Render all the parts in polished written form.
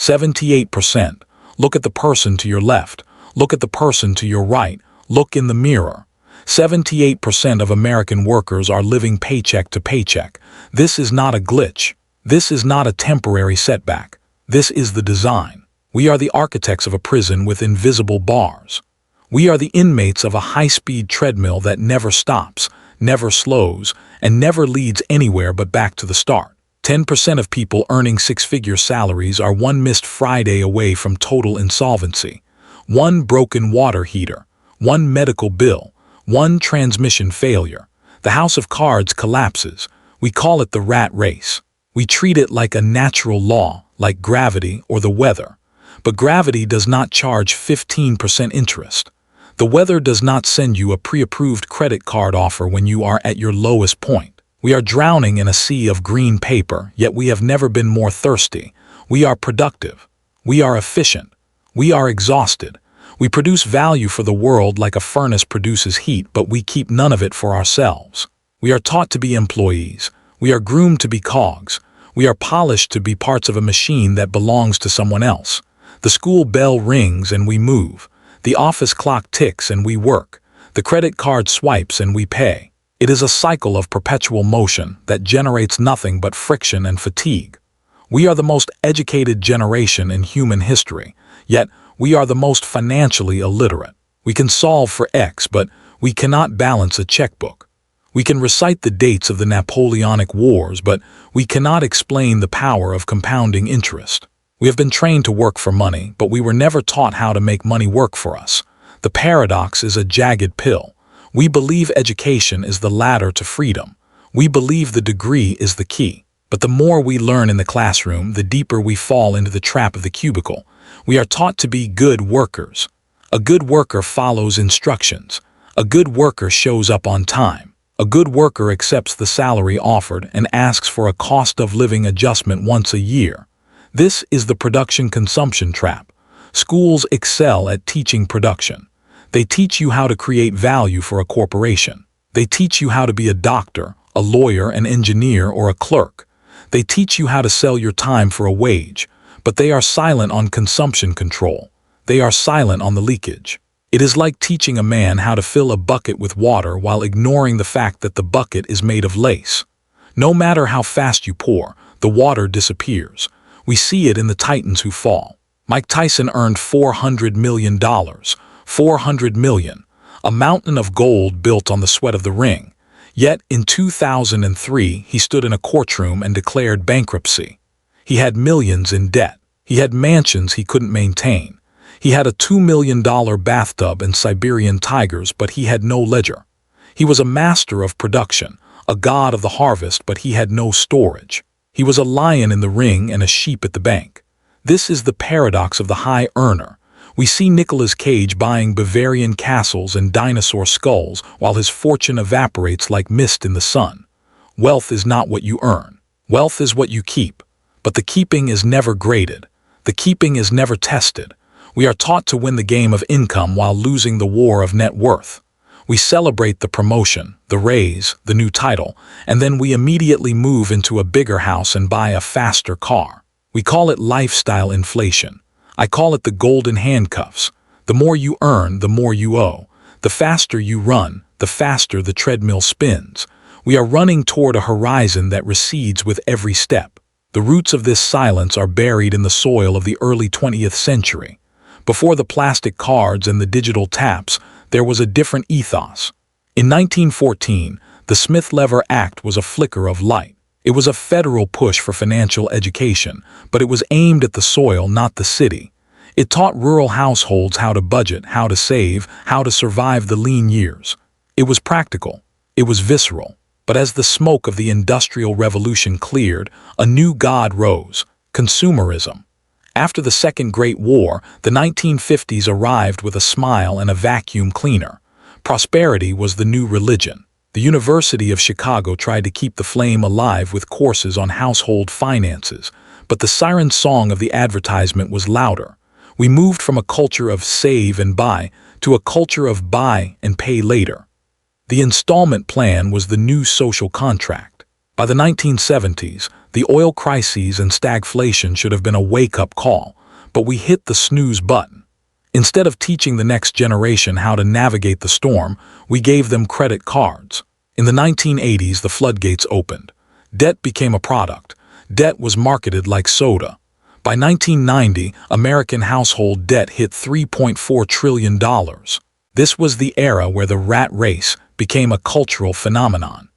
78%. Look at the person to your left. Look at the person to your right. Look in the mirror. 78% of American workers are living paycheck to paycheck. This is not a glitch. This is not a temporary setback. This is the design. We are the architects of a prison with invisible bars. We are the inmates of a high-speed treadmill that never stops, never slows, and never leads anywhere but back to the start. 10% of people earning six-figure salaries are one missed Friday away from total insolvency. One broken water heater, one medical bill, one transmission failure. The house of cards collapses. We call it the rat race. We treat it like a natural law, like gravity or the weather. But gravity does not charge 15% interest. The weather does not send you a pre-approved credit card offer when you are at your lowest point. We are drowning in a sea of green paper, yet we have never been more thirsty. We are productive. We are efficient. We are exhausted. We produce value for the world like a furnace produces heat, but we keep none of it for ourselves. We are taught to be employees. We are groomed to be cogs. We are polished to be parts of a machine that belongs to someone else. The school bell rings and we move. The office clock ticks and we work. The credit card swipes and we pay. It is a cycle of perpetual motion that generates nothing but friction and fatigue. We are the most educated generation in human history, yet we are the most financially illiterate. We can solve for X, but we cannot balance a checkbook. We can recite the dates of the Napoleonic Wars, but we cannot explain the power of compounding interest. We have been trained to work for money, but we were never taught how to make money work for us. The paradox is a jagged pill. We believe education is the ladder to freedom. We believe the degree is the key. But the more we learn in the classroom, the deeper we fall into the trap of the cubicle. We are taught to be good workers. A good worker follows instructions. A good worker shows up on time. A good worker accepts the salary offered and asks for a cost of living adjustment once a year. This is the production-consumption trap. Schools excel at teaching production. They teach you how to create value for a corporation. They teach you how to be a doctor, a lawyer, an engineer, or a clerk. They teach you how to sell your time for a wage, but they are silent on consumption control. They are silent on the leakage. It is like teaching a man how to fill a bucket with water while ignoring the fact that the bucket is made of lace. No matter how fast you pour, the water disappears. We see it in the titans who fall. Mike Tyson earned $400 million. $400 million. A mountain of gold built on the sweat of the ring. Yet, in 2003, he stood in a courtroom and declared bankruptcy. He had millions in debt. He had mansions he couldn't maintain. He had a $2 million bathtub and Siberian tigers, but he had no ledger. He was a master of production, a god of the harvest, but he had no storage. He was a lion in the ring and a sheep at the bank. This is the paradox of the high earner. We see Nicolas Cage buying Bavarian castles and dinosaur skulls while his fortune evaporates like mist in the sun. Wealth is not what you earn. Wealth is what you keep. But the keeping is never graded. The keeping is never tested. We are taught to win the game of income while losing the war of net worth. We celebrate the promotion, the raise, the new title, and then we immediately move into a bigger house and buy a faster car. We call it lifestyle inflation. I call it the golden handcuffs. The more you earn, the more you owe. The faster you run, the faster the treadmill spins. We are running toward a horizon that recedes with every step. The roots of this silence are buried in the soil of the early 20th century. Before the plastic cards and the digital taps, there was a different ethos. In 1914, the Smith-Lever Act was a flicker of light. It was a federal push for financial education, but it was aimed at the soil, not the city. It taught rural households how to budget, how to save, how to survive the lean years. It was practical. It was visceral. But as the smoke of the Industrial Revolution cleared, a new god rose: consumerism. After the Second Great War, the 1950s arrived with a smile and a vacuum cleaner. Prosperity was the new religion. The University of Chicago tried to keep the flame alive with courses on household finances, but the siren song of the advertisement was louder. We moved from a culture of save and buy to a culture of buy and pay later. The installment plan was the new social contract. By the 1970s, the oil crises and stagflation should have been a wake-up call. but we hit the snooze button. Instead of teaching the next generation how to navigate the storm, we gave them credit cards. In the 1980s, the floodgates opened. Debt became a product. Debt was marketed like soda. By 1990, American household debt hit $3.4 trillion. This was the era where the rat race became a cultural phenomenon.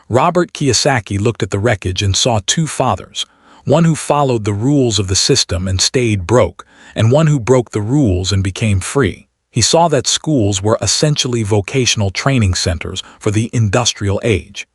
Robert Kiyosaki looked at the wreckage and saw two fathers, one who followed the rules of the system and stayed broke, and one who broke the rules and became free. He saw that schools were essentially vocational training centers for the industrial age.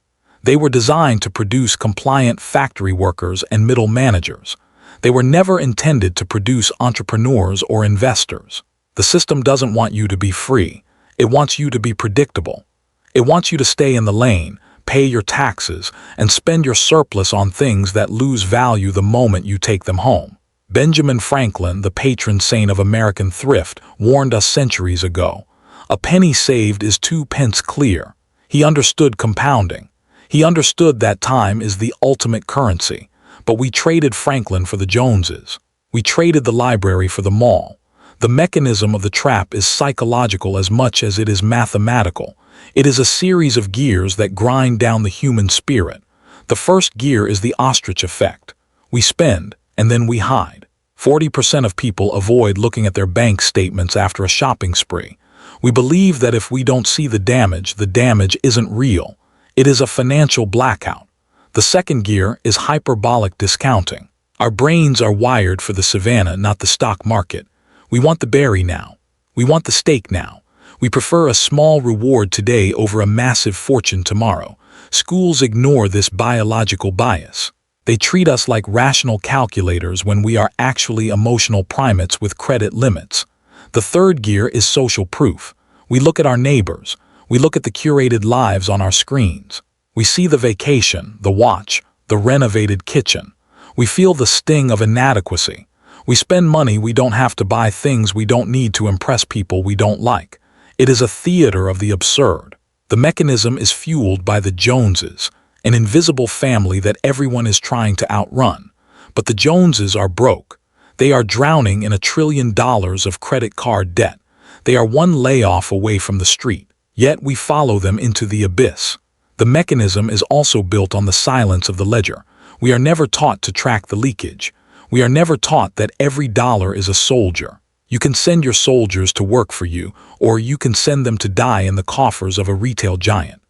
They were designed to produce compliant factory workers and middle managers. They were never intended to produce entrepreneurs or investors. The system doesn't want you to be free. It wants you to be predictable. It wants you to stay in the lane, pay your taxes, and spend your surplus on things that lose value the moment you take them home. Benjamin Franklin, the patron saint of American thrift, warned us centuries ago. A penny saved is 2 pence clear. He understood compounding. He understood that time is the ultimate currency. But we traded Franklin for the Joneses. We traded the library for the mall. The mechanism of the trap is psychological as much as it is mathematical. It is a series of gears that grind down the human spirit. The first gear is the ostrich effect. We spend, and then we hide. 40% of people avoid looking at their bank statements after a shopping spree. We believe that if we don't see the damage isn't real. It is a financial blackout. The second gear is hyperbolic discounting. Our brains are wired for the savannah, not the stock market. We want the berry now. We want the steak now. We prefer a small reward today over a massive fortune tomorrow. Schools ignore this biological bias. They treat us like rational calculators when we are actually emotional primates with credit limits. The third gear is social proof. We look at our neighbors. We look at the curated lives on our screens. We see the vacation, the watch, the renovated kitchen. We feel the sting of inadequacy. We spend money we don't have to buy things we don't need to impress people we don't like. It is a theater of the absurd. The mechanism is fueled by the Joneses, an invisible family that everyone is trying to outrun. But the Joneses are broke. They are drowning in $1 trillion of credit card debt. They are one layoff away from the street. Yet we follow them into the abyss. The mechanism is also built on the silence of the ledger. We are never taught to track the leakage. We are never taught that every dollar is a soldier. You can send your soldiers to work for you, or you can send them to die in the coffers of a retail giant.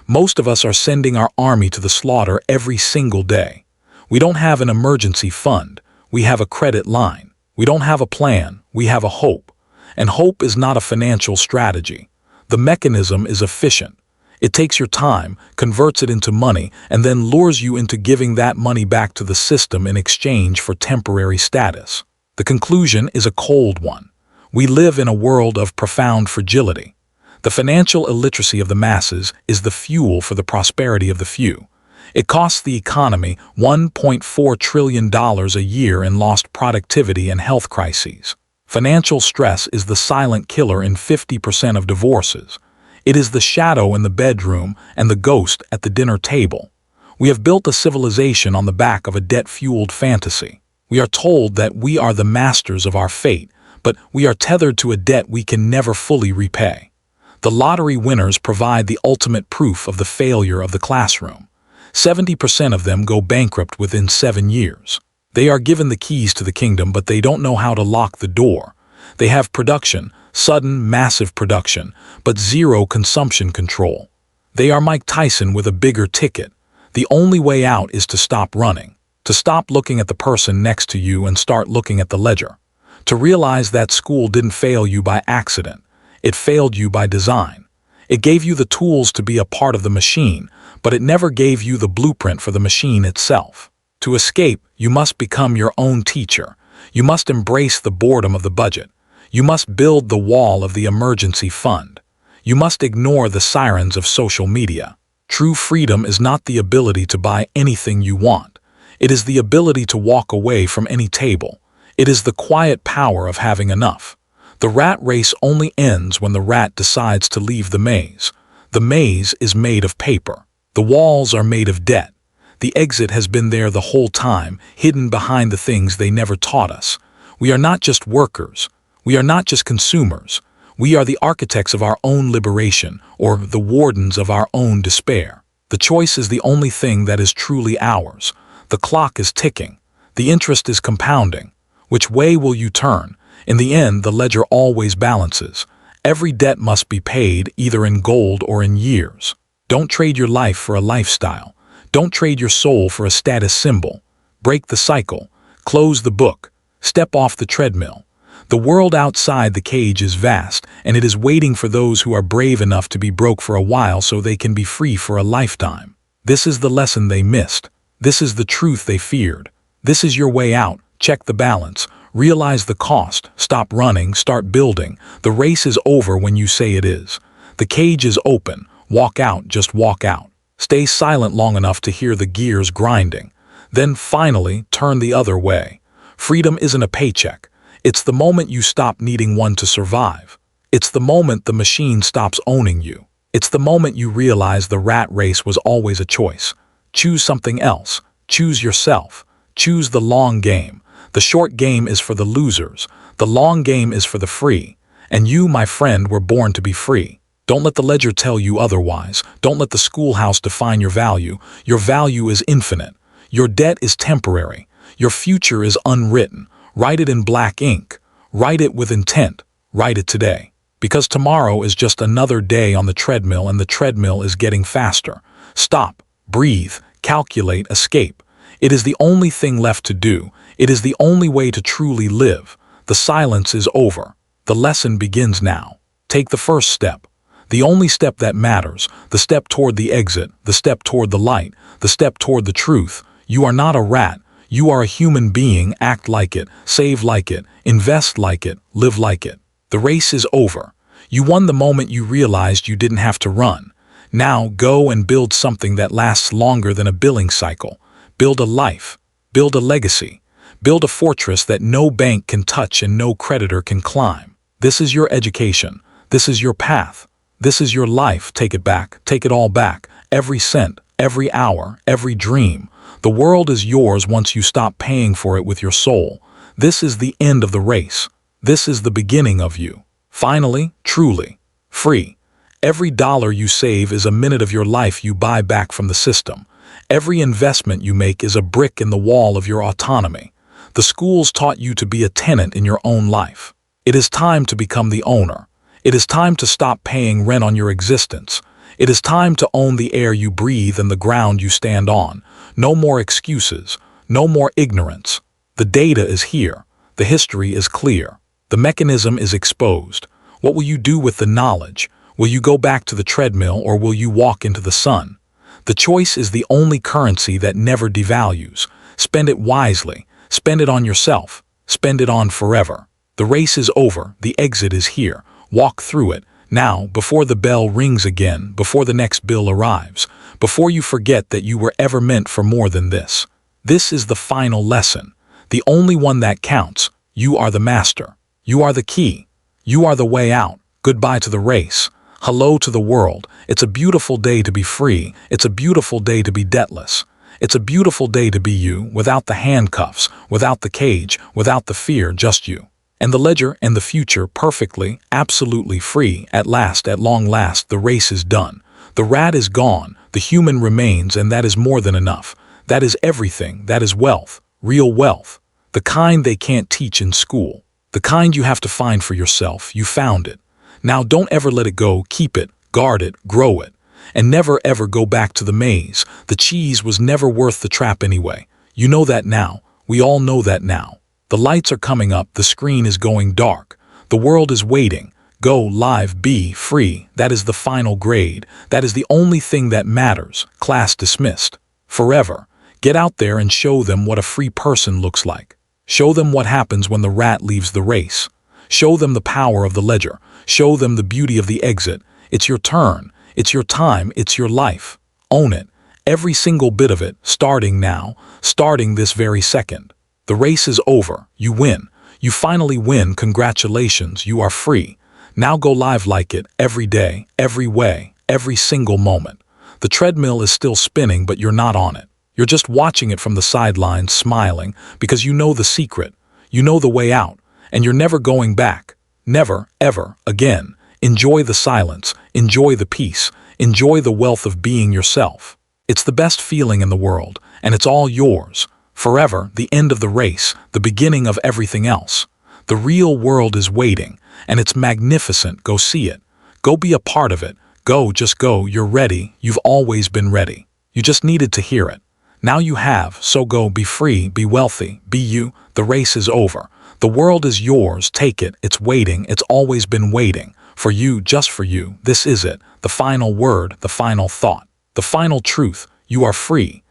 Most of us are sending our army to the slaughter every single day. We don't have an emergency fund. We have a credit line. We don't have a plan. We have a hope. And hope is not a financial strategy. The mechanism is efficient. It takes your time, converts it into money, and then lures you into giving that money back to the system in exchange for temporary status. The conclusion is a cold one. We live in a world of profound fragility. The financial illiteracy of the masses is the fuel for the prosperity of the few. It costs the economy $1.4 trillion a year in lost productivity and health crises. Financial stress is the silent killer in 50% of divorces. It is the shadow in the bedroom and the ghost at the dinner table. We have built a civilization on the back of a debt-fueled fantasy. We are told that we are the masters of our fate, but we are tethered to a debt we can never fully repay. The lottery winners provide the ultimate proof of the failure of the classroom. 70% of them go bankrupt within 7 years. They are given the keys to the kingdom, but they don't know how to lock the door. They have production, sudden, massive production, but zero consumption control. They are Mike Tyson with a bigger ticket. The only way out is to stop running, to stop looking at the person next to you and start looking at the ledger, to realize that school didn't fail you by accident. It failed you by design. It gave you the tools to be a part of the machine, but it never gave you the blueprint for the machine itself. To escape, you must become your own teacher. You must embrace the boredom of the budget. You must build the wall of the emergency fund. You must ignore the sirens of social media. True freedom is not the ability to buy anything you want. It is the ability to walk away from any table. It is the quiet power of having enough. The rat race only ends when the rat decides to leave the maze. The maze is made of paper. The walls are made of debt. The exit has been there the whole time, hidden behind the things they never taught us. We are not just workers. We are not just consumers. We are the architects of our own liberation, or the wardens of our own despair. The choice is the only thing that is truly ours. The clock is ticking. The interest is compounding. Which way will you turn? In the end, the ledger always balances. Every debt must be paid, either in gold or in years. Don't trade your life for a lifestyle. Don't trade your soul for a status symbol. Break the cycle. Close the book. Step off the treadmill. The world outside the cage is vast, and it is waiting for those who are brave enough to be broke for a while so they can be free for a lifetime. This is the lesson they missed. This is the truth they feared. This is your way out. Check the balance. Realize the cost. Stop running. Start building. The race is over when you say it is. The cage is open. Walk out. Just walk out. Stay silent long enough to hear the gears grinding. Then finally, turn the other way. Freedom isn't a paycheck. It's the moment you stop needing one to survive. It's the moment the machine stops owning you. It's the moment you realize the rat race was always a choice. Choose something else. Choose yourself. Choose the long game. The short game is for the losers. The long game is for the free. And you, my friend, were born to be free. Don't let the ledger tell you otherwise. Don't let the schoolhouse define your value. Your value is infinite. Your debt is temporary. Your future is unwritten. Write it in black ink. Write it with intent. Write it today. Because tomorrow is just another day on the treadmill, and the treadmill is getting faster. Stop, breathe, calculate, escape. It is the only thing left to do. It is the only way to truly live. The silence is over. The lesson begins now. Take the first step. The only step that matters. The step toward the exit. The step toward the light. The step toward the truth. You are not a rat. You are a human being. Act like it. Save like it. Invest like it. Live like it. The race is over. You won the moment you realized you didn't have to run. Now go and build something that lasts longer than a billing cycle. Build a life. Build a legacy. Build a fortress that no bank can touch and no creditor can climb. This is your education. This is your path. This is your life. Take it back. Take it all back. Every cent, every hour, every dream. The world is yours once you stop paying for it with your soul. This is the end of the race. This is the beginning of you. Finally, truly, free. Every dollar you save is a minute of your life you buy back from the system. Every investment you make is a brick in the wall of your autonomy. The schools taught you to be a tenant in your own life. It is time to become the owner. It is time to stop paying rent on your existence. It is time to own the air you breathe and the ground you stand on. No more excuses. No more ignorance. The data is here. The history is clear. The mechanism is exposed. What will you do with the knowledge? Will you go back to the treadmill, or will you walk into the sun? The choice is the only currency that never devalues. Spend it wisely. Spend it on yourself. Spend it on forever. The race is over. The exit is here. Walk through it. Now, before the bell rings again, before the next bill arrives, before you forget that you were ever meant for more than this. This is the final lesson. The only one that counts. You are the master. You are the key. You are the way out. Goodbye to the race. Hello to the world. It's a beautiful day to be free. It's a beautiful day to be debtless. It's a beautiful day to be you, without the handcuffs, without the cage, without the fear, just you. And the ledger and the future perfectly, absolutely free. At last, at long last, the race is done. The rat is gone. The human remains, and that is more than enough. That is everything. That is wealth. Real wealth. The kind they can't teach in school. The kind you have to find for yourself. You found it. Now don't ever let it go. Keep it, guard it, grow it. And never ever go back to the maze. The cheese was never worth the trap anyway. You know that now. We all know that now. The lights are coming up. The screen is going dark. The world is waiting. Go live, be free. That is the final grade. That is the only thing that matters. Class dismissed. Forever. Get out there and show them what a free person looks like. Show them what happens when the rat leaves the race. Show them the power of the ledger. Show them the beauty of the exit. It's your turn. It's your time. It's your life. Own it. Every single bit of it, starting now, starting this very second. The race is over. You win. You finally win. Congratulations. You are free. Now go live like it, every day, every way, every single moment. The treadmill is still spinning, but you're not on it. You're just watching it from the sidelines, smiling, because you know the secret. You know the way out, and you're never going back. Never, ever, again. Enjoy the silence, enjoy the peace, enjoy the wealth of being yourself. It's the best feeling in the world, and it's all yours. Forever, the end of the race, the beginning of everything else. The real world is waiting, and it's magnificent. Go see it. Go be a part of it. Go, just go. You're ready. You've always been ready. You just needed to hear it. Now you have, so go, be free, be wealthy, be you. The race is over. The world is yours. Take it. It's waiting. It's always been waiting. For you, just for you. This is it. The final word, the final thought, the final truth. You are free.